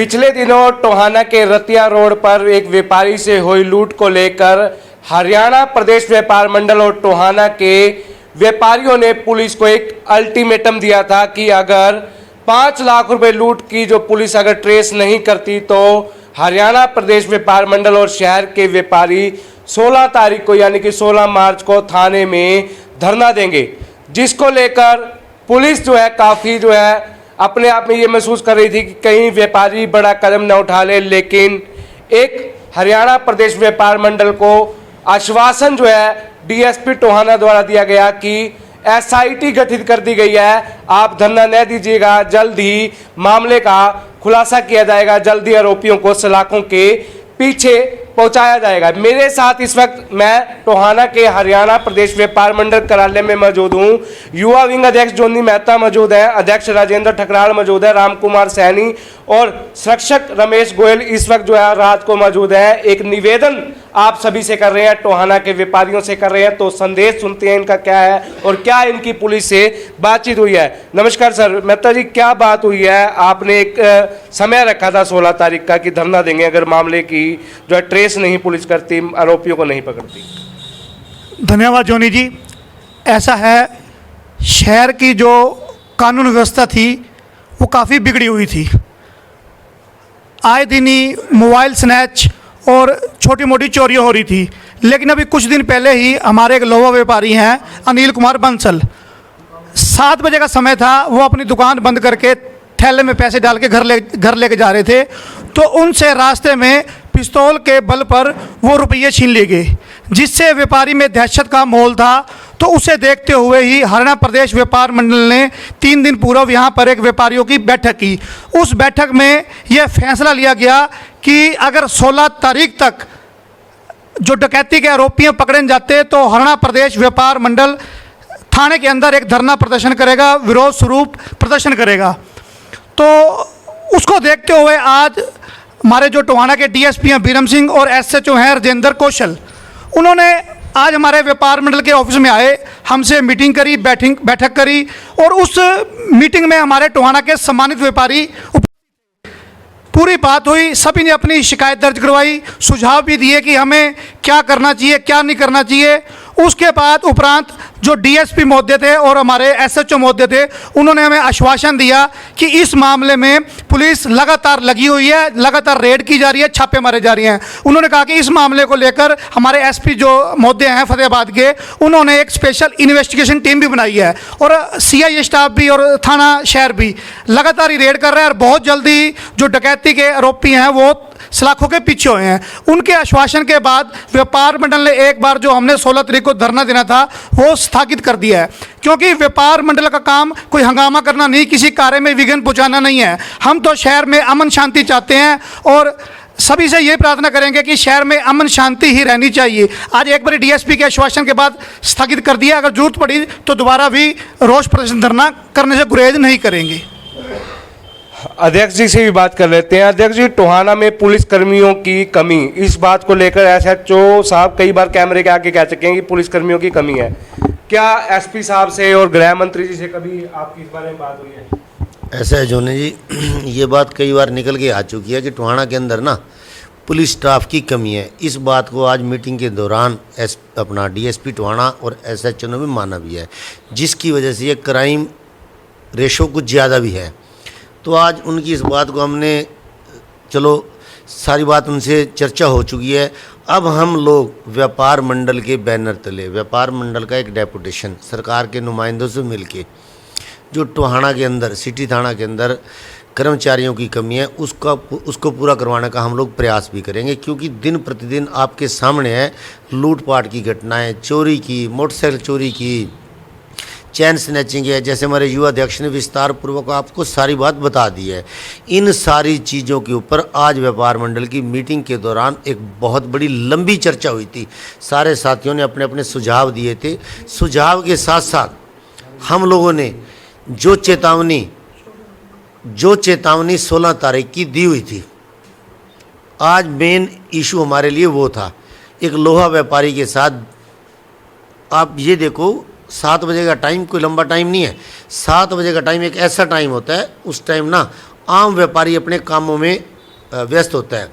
पिछले दिनों टोहाना के रतिया रोड पर एक व्यापारी से हुई लूट को लेकर हरियाणा प्रदेश व्यापार मंडल और टोहाना के व्यापारियों ने पुलिस को एक अल्टीमेटम दिया था कि अगर 5 लाख रुपए लूट की जो पुलिस अगर ट्रेस नहीं करती तो हरियाणा प्रदेश व्यापार मंडल और शहर के व्यापारी 16 तारीख को यानी कि 16 मार्च को थाने में धरना देंगे, जिसको लेकर पुलिस जो है काफ़ी जो है अपने आप में ये महसूस कर रही थी कि कहीं व्यापारी बड़ा कदम न उठा ले। लेकिन एक हरियाणा प्रदेश व्यापार मंडल को आश्वासन जो है डीएसपी टोहाना द्वारा दिया गया कि एसआईटी गठित कर दी गई है, आप धरना न दीजिएगा, जल्द ही मामले का खुलासा किया जाएगा, जल्द ही आरोपियों को सलाखों के पीछे पहुंचाया जाएगा। मेरे साथ इस वक्त मैं टोहाना के हरियाणा प्रदेश व्यापार मंडल कार्यालय में मौजूद हूं। युवा विंग अध्यक्ष जोनी मेहता मौजूद है, अध्यक्ष राजेंद्र ठकराल मौजूद है, राम कुमार सैनी और संरक्षक रमेश गोयल इस वक्त जो है रात को मौजूद है। एक निवेदन आप सभी से कर रहे हैं, टोहाना के व्यापारियों से कर रहे हैं, तो संदेश सुनते हैं इनका क्या है और क्या इनकी पुलिस से बातचीत हुई है। नमस्कार सर, मेहता जी क्या बात हुई है? आपने एक समय रखा था 16 तारीख का कि धरना देंगे अगर मामले की जो है ट्रेस नहीं पुलिस करती, आरोपियों को नहीं पकड़ती। धन्यवाद जोनी जी। ऐसा है, शहर की जो कानून व्यवस्था थी वो काफ़ी बिगड़ी हुई थी। आए दिन ही मोबाइल स्नैच और छोटी मोटी चोरियां हो रही थी। लेकिन अभी कुछ दिन पहले ही हमारे एक लोहा व्यापारी हैं अनिल कुमार बंसल, 7 बजे का समय था, वो अपनी दुकान बंद करके थैले में पैसे डाल के घर लेके जा रहे थे, तो उनसे रास्ते में पिस्तौल के बल पर वो रुपये छीन लिए गए, जिससे व्यापारी में दहशत का माहौल था। तो उसे देखते हुए ही हरियाणा प्रदेश व्यापार मंडल ने 3 दिन पूर्व यहाँ पर एक व्यापारियों की बैठक की। उस बैठक में यह फैसला लिया गया कि अगर 16 तारीख तक जो डकैती के आरोपियों पकड़े जाते तो हरियाणा प्रदेश व्यापार मंडल थाने के अंदर एक धरना प्रदर्शन करेगा, विरोध स्वरूप प्रदर्शन करेगा। तो उसको देखते हुए आज हमारे जो टोहाना के डीएसपी हैं बीरम सिंह और एसएचओ हैं राजेंद्र कौशल, उन्होंने आज हमारे व्यापार मंडल के ऑफिस में आए, हमसे मीटिंग करी, बैठक करी और उस मीटिंग में हमारे टोहाना के सम्मानित व्यापारी पूरी बात हुई। सभी ने अपनी शिकायत दर्ज करवाई, सुझाव भी दिए कि हमें क्या करना चाहिए क्या नहीं करना चाहिए। उसके बाद उपरांत जो डीएसपी महोदय थे और हमारे एसएचओ महोदय थे, उन्होंने हमें आश्वासन दिया कि इस मामले में पुलिस लगातार लगी हुई है, लगातार रेड की जा रही है, छापे मारे जा रही हैं। उन्होंने कहा कि इस मामले को लेकर हमारे एसपी जो महोदय हैं फतेहाबाद के, उन्होंने एक स्पेशल इन्वेस्टिगेशन टीम भी बनाई है और सीआई स्टाफ भी और थाना शहर भी लगातार ही रेड कर रहे हैं और बहुत जल्दी जो डकैती के आरोपी हैं वो सलाखों के पीछे हुए हैं। उनके आश्वासन के बाद व्यापार मंडल ने एक बार जो हमने 16 तारीख को धरना देना था वो स्थगित कर दिया है, क्योंकि व्यापार मंडल का काम कोई हंगामा करना नहीं, किसी कार्य में विघ्न पहुंचाना नहीं है। हम तो शहर में अमन शांति चाहते हैं और सभी से ये प्रार्थना करेंगे कि शहर में अमन शांति ही रहनी चाहिए। आज एक बार डीएसपी के आश्वासन के बाद स्थगित कर दिया, अगर जरूरत पड़ी तो दोबारा भी रोष प्रदर्शन धरना करने से गुरेज नहीं करेंगे। अध्यक्ष जी से भी बात कर लेते हैं। अध्यक्ष जी, टोहाना में पुलिस कर्मियों की कमी, इस बात को लेकर एसएचओ साहब कई बार कैमरे के आगे कह चुके हैं कि पुलिस कर्मियों की कमी है। क्या एसपी साहब से और गृह मंत्री जी से कभी आपकी इस बारे में बात हुई है? ऐसा है जोनी जी, ये बात कई बार निकल के आ चुकी है कि टोहाना के अंदर ना पुलिस स्टाफ की कमी है। इस बात को आज मीटिंग के दौरान अपना डीएसपी टोहाना और एसएचओ ने भी माना भी है, जिसकी वजह से ये क्राइम रेशो कुछ ज़्यादा भी है। तो आज उनकी इस बात को हमने, चलो सारी बात उनसे चर्चा हो चुकी है। अब हम लोग व्यापार मंडल के बैनर तले, व्यापार मंडल का एक डेपुटेशन सरकार के नुमाइंदों से मिलके जो टोहाना के अंदर सिटी थाना के अंदर कर्मचारियों की कमी है उसको पूरा करवाने का हम लोग प्रयास भी करेंगे, क्योंकि दिन प्रतिदिन आपके सामने है लूटपाट की घटनाएं, चोरी की, मोटरसाइकिल चोरी की, चैन स्नैचिंग है, जैसे हमारे युवा अध्यक्ष ने विस्तार पूर्वक आपको सारी बात बता दी है। इन सारी चीज़ों के ऊपर आज व्यापार मंडल की मीटिंग के दौरान एक बहुत बड़ी लंबी चर्चा हुई थी। सारे साथियों ने अपने अपने सुझाव दिए थे। सुझाव के साथ साथ हम लोगों ने जो चेतावनी 16 तारीख की दी हुई थी, आज मेन इशू हमारे लिए वो था। एक लोहा व्यापारी के साथ आप ये देखो, 7 बजे का टाइम कोई लंबा टाइम नहीं है। 7 बजे का टाइम एक ऐसा टाइम होता है, उस टाइम ना आम व्यापारी अपने कामों में व्यस्त होता है।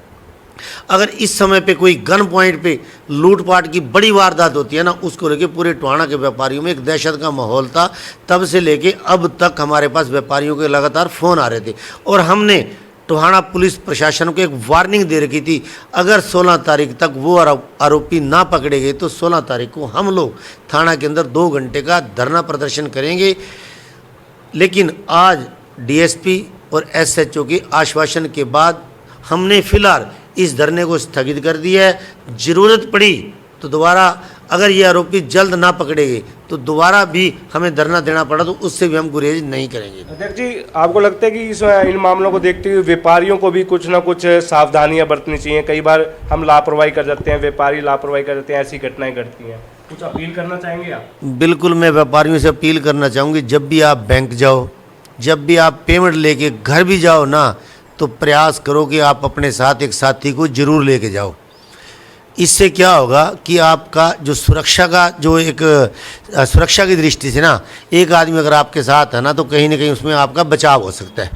अगर इस समय पे कोई गन पॉइंट पे लूटपाट की बड़ी वारदात होती है ना, उसको लेके पूरे टोहाना के व्यापारियों में एक दहशत का माहौल था। तब से लेके अब तक हमारे पास व्यापारियों के लगातार फ़ोन आ रहे थे और हमने टोहाना पुलिस प्रशासन को एक वार्निंग दे रखी थी, अगर 16 तारीख तक वो आरोपी ना पकड़े गए तो 16 तारीख को हम लोग थाना के अंदर 2 घंटे का धरना प्रदर्शन करेंगे। लेकिन आज डीएसपी और एसएचओ के आश्वासन के बाद हमने फिलहाल इस धरने को स्थगित कर दिया है। ज़रूरत पड़ी तो दोबारा, अगर ये आरोपी जल्द ना पकड़े गए तो दोबारा भी हमें धरना देना पड़ा तो उससे भी हम गुरेज नहीं करेंगे। अध्यक्ष जी, आपको लगता है कि इन मामलों को देखते हुए व्यापारियों को भी कुछ ना कुछ सावधानियां बरतनी चाहिए? कई बार हम लापरवाही कर जाते हैं, व्यापारी लापरवाही कर जाते हैं, ऐसी घटनाएं घटती हैं। कुछ अपील करना चाहेंगे आप? बिल्कुल, मैं व्यापारियों से अपील करना चाहूँगी, जब भी आप बैंक जाओ, जब भी आप पेमेंट लेके घर भी जाओ ना, तो प्रयास करो कि आप अपने साथ एक साथी को जरूर लेके जाओ। इससे क्या होगा कि आपका जो सुरक्षा का जो एक सुरक्षा की दृष्टि से ना, एक आदमी अगर आपके साथ है ना, तो कहीं ना कहीं उसमें आपका बचाव हो सकता है।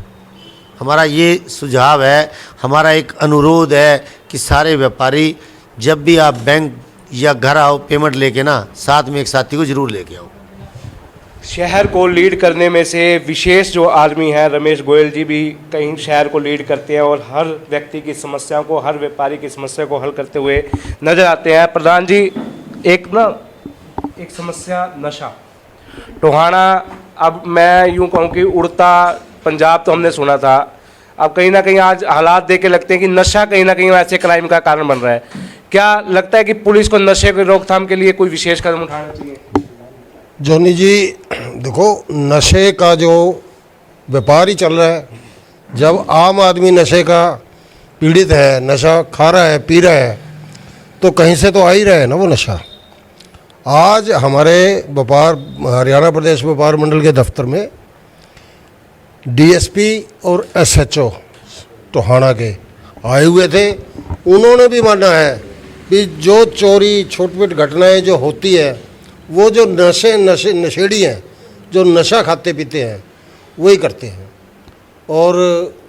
हमारा ये सुझाव है, हमारा एक अनुरोध है कि सारे व्यापारी जब भी आप बैंक या घर आओ पेमेंट लेके ना, साथ में एक साथी को जरूर लेके आओ। शहर को लीड करने में से विशेष जो आदमी हैं रमेश गोयल जी भी कहीं शहर को लीड करते हैं और हर व्यक्ति की समस्याओं को, हर व्यापारी की समस्या को हल करते हुए नजर आते हैं। प्रधान जी, एक समस्या नशा टोहाना, अब मैं यूं कहूं कि उड़ता पंजाब तो हमने सुना था, अब कहीं ना कहीं आज हालात देख के लगते हैं कि नशा कहीं ना कहीं ऐसे क्राइम का कारण बन रहा है। क्या लगता है कि पुलिस को नशे की रोकथाम के लिए कोई विशेष कदम उठाना चाहिए? जोनी जी, देखो, नशे का जो व्यापार ही चल रहा है, जब आम आदमी नशे का पीड़ित है, नशा खा रहा है, पी रहा है, तो कहीं से तो आ ही रहा है ना वो नशा। आज हमारे हरियाणा प्रदेश व्यापार मंडल के दफ्तर में डीएसपी और एसएचओ टोहाना के आए हुए थे। उन्होंने भी माना है कि जो चोरी छोटी-मोटी घटनाएं जो होती है, वो जो नशेड़ी हैं, जो नशा खाते पीते हैं, वही करते हैं। और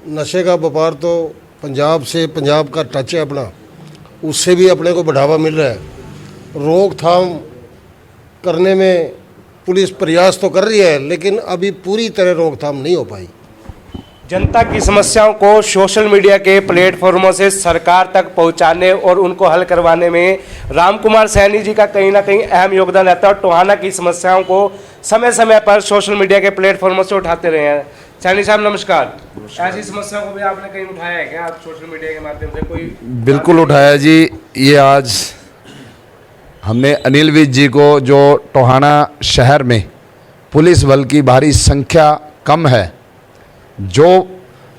नशे का व्यापार तो पंजाब का टच है अपना, उससे भी अपने को बढ़ावा मिल रहा है। रोकथाम करने में पुलिस प्रयास तो कर रही है, लेकिन अभी पूरी तरह रोकथाम नहीं हो पाई। जनता की समस्याओं को सोशल मीडिया के प्लेटफॉर्मों से सरकार तक पहुंचाने और उनको हल करवाने में रामकुमार सैनी जी का कहीं ना कहीं अहम योगदान रहता है और टोहाना की समस्याओं को समय समय पर सोशल मीडिया के प्लेटफॉर्मों से उठाते रहे हैं। सैनी साहब नमस्कार। ऐसी समस्याओं को भी आपने कहीं उठाया है क्या, आप सोशल मीडिया के माध्यम से कोई? बिल्कुल उठाया जी। ये आज हमने अनिल विज जी को, जो टोहाना शहर में पुलिस बल की भारी संख्या कम है, जो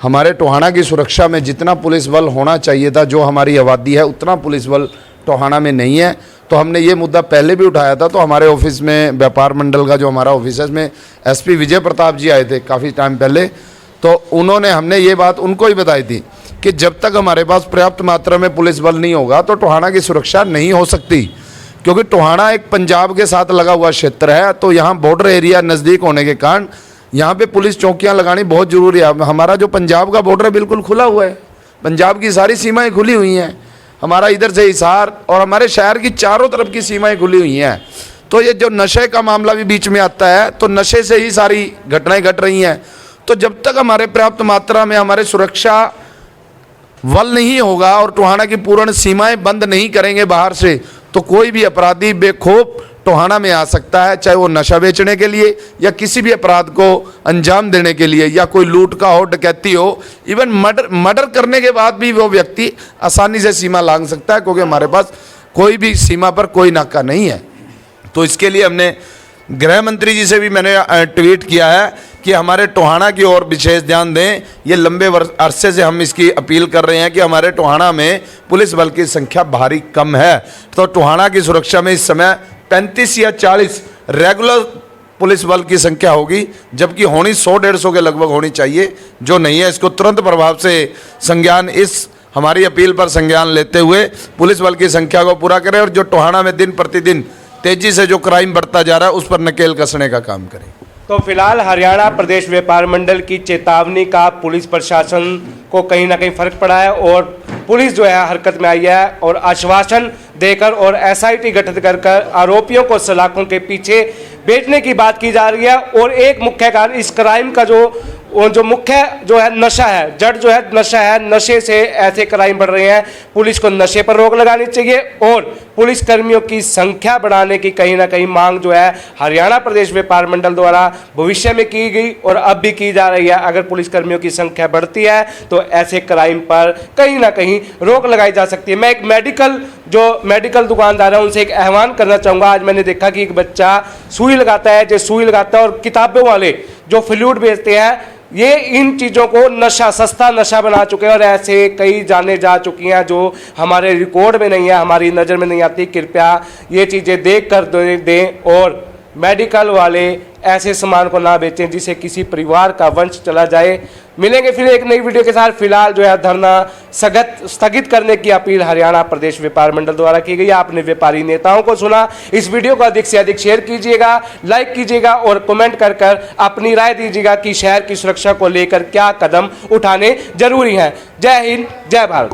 हमारे टोहाना की सुरक्षा में जितना पुलिस बल होना चाहिए था, जो हमारी आबादी है उतना पुलिस बल टोहाना में नहीं है, तो हमने ये मुद्दा पहले भी उठाया था। तो हमारे ऑफिस में व्यापार मंडल का जो हमारा ऑफिस है, इसमें एसपी विजय प्रताप जी आए थे काफ़ी टाइम पहले, तो उन्होंने हमने ये बात उनको ही बताई थी कि जब तक हमारे पास पर्याप्त मात्रा में पुलिस बल नहीं होगा तो टोहाना की सुरक्षा नहीं हो सकती, क्योंकि टोहाना एक पंजाब के साथ लगा हुआ क्षेत्र है। तो यहाँ बॉर्डर एरिया नज़दीक होने के कारण यहाँ पे पुलिस चौकियाँ लगानी बहुत ज़रूरी है। हमारा जो पंजाब का बॉर्डर बिल्कुल खुला हुआ है, पंजाब की सारी सीमाएं खुली हुई हैं, हमारा इधर से हिसार और हमारे शहर की चारों तरफ की सीमाएं खुली हुई हैं। तो ये जो नशे का मामला भी बीच में आता है, तो नशे से ही सारी घटनाएं घट रही हैं। तो जब तक हमारे पर्याप्त मात्रा में हमारे सुरक्षा बल नहीं होगा और टोहाना की पूर्ण सीमाएं बंद नहीं करेंगे बाहर से, तो कोई भी अपराधी बेखौफ टोहाना में आ सकता है, चाहे वो नशा बेचने के लिए या किसी भी अपराध को अंजाम देने के लिए, या कोई लूट का हो, डकैती हो, इवन मर्डर करने के बाद भी वो व्यक्ति आसानी से सीमा लांघ सकता है, क्योंकि हमारे पास कोई भी सीमा पर कोई नाका नहीं है। तो इसके लिए हमने गृह मंत्री जी से भी मैंने ट्वीट किया है कि हमारे टोहाना की ओर विशेष ध्यान दें। ये लंबे अरसे से हम इसकी अपील कर रहे हैं कि हमारे टोहाना में पुलिस बल की संख्या भारी कम है। तो टोहाना की सुरक्षा में इस समय 35 या 40 रेगुलर पुलिस बल की संख्या होगी, जबकि होनी 100-150 के लगभग होनी चाहिए, जो नहीं है। इसको तुरंत प्रभाव से संज्ञान, इस हमारी अपील पर संज्ञान लेते हुए पुलिस बल की संख्या को पूरा करें और जो टोहाना में दिन प्रतिदिन तेजी से जो क्राइम बढ़ता जा रहा है उस पर नकेल कसने का काम करें। तो फिलहाल हरियाणा प्रदेश व्यापार मंडल की चेतावनी का पुलिस प्रशासन को कहीं ना कहीं फर्क पड़ा है और पुलिस जो है हरकत में आई है और आश्वासन देकर और एसआईटी गठित कर आरोपियों को सलाखों के पीछे भेजने की बात की जा रही है। और एक मुख्य कारण इस क्राइम का जो मुख्य जो है नशा है, जड़ जो है नशा है, नशे से ऐसे क्राइम बढ़ रहे हैं। पुलिस को नशे पर रोक लगानी चाहिए और पुलिस कर्मियों की संख्या बढ़ाने की कहीं ना कहीं मांग जो है हरियाणा प्रदेश व्यापार मंडल द्वारा भविष्य में की गई और अब भी की जा रही है। अगर पुलिस कर्मियों की संख्या बढ़ती है तो ऐसे क्राइम पर कहीं ना कहीं रोक लगाई जा सकती है। मैं एक मेडिकल दुकानदार है उनसे एक आह्वान करना चाहूँगा। आज मैंने देखा कि एक बच्चा सुई लगाता है, जो सुई लगाता है और किताबों वाले जो फ्लूइड बेचते हैं ये इन चीज़ों को नशा, सस्ता नशा बना चुके हैं और ऐसे कई जाने जा चुकी हैं जो हमारे रिकॉर्ड में नहीं है, हमारी नज़र में नहीं आती। कृपया ये चीज़ें देख कर दें और मेडिकल वाले ऐसे सामान को ना बेचें जिससे किसी परिवार का वंश चला जाए। मिलेंगे फिर एक नई वीडियो के साथ। फिलहाल जो है धरना स्थगित करने की अपील हरियाणा प्रदेश व्यापार मंडल द्वारा की गई। आपने व्यापारी नेताओं को सुना। इस वीडियो को अधिक से अधिक शेयर कीजिएगा, लाइक कीजिएगा और कमेंट कर अपनी राय दीजिएगा कि शहर की सुरक्षा को लेकर क्या कदम उठाने जरूरी हैं। जय हिंद, जय भारत।